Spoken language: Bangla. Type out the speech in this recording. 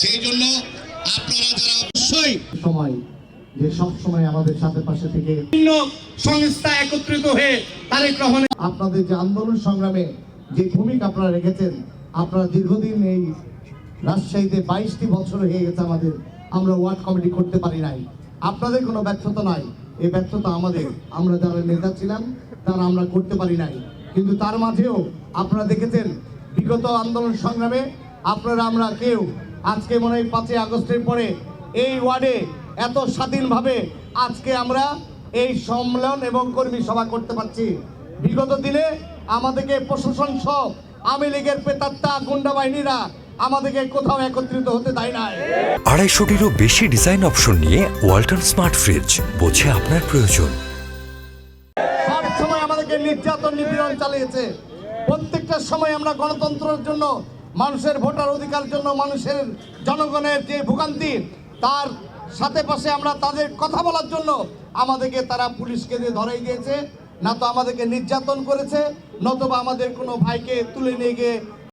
সেই জন্য আপনারা যারা অবশ্যই সময় যে সব সময় আমাদের সাথে পাশে থেকে বিভিন্ন সংস্থা একত্রিত হয়ে তারেক রহমানের আপনাদের যে আন্দোলন সংগ্রামে যে ভূমিকা আপনারা রেখেছেন, আপনারা দীর্ঘদিন এই রাজশাহীতে 22টি বছর হয়ে গেছে আমাদের, আমরা ওয়ার্ড কমিটি করতে পারি নাই। আপনাদের কোনো ব্যর্থতা নাই, এই ব্যর্থতা আমাদের। আমরা যারা নেতা ছিলাম তারা আমরা করতে পারি নাই, কিন্তু তার মাঝেও আপনারা দেখেছেন বিগত আন্দোলন সংগ্রামে আপনারা আমরা কেউ আজকে মনে হয় 5ই আগস্টের পরে এই ওয়ার্ডে এত স্বাধীনভাবে আজকে আমরা এই সম্মেলন এবং কর্মী সভা করতে পারছি। বিগত দিনে আমাদেরকে প্রশাসন সহ আওয়ামী লীগের পেতাত্তা গুন্ডা বাহিনীরা আমাদেরকে কোথাও একত্রিত হতে দেয় না। 250-টিরও বেশি ডিজাইন অপশন নিয়ে ওয়ালটন স্মার্ট ফ্রিজ, বোঝে আপনার প্রয়োজন। সব সময় আমাদেরকে নির্যাতন নিপীড়ন চালিয়েছে। প্রত্যেকটা সময় আমরা গণতন্ত্রের জন্য, মানুষের ভোটার অধিকার জন্য, মানুষের জনগণের যে ভোগান্তি তার সাথে পাশে আমরা তাদের কথা বলার জন্য আমাদেরকে তারা পুলিশকে দিয়ে ধরাই দিয়েছে, না তো আমাদেরকে নির্যাতন করেছে, নতুবা আমাদের কোনো ভাইকে তুলে নিয়ে গিয়ে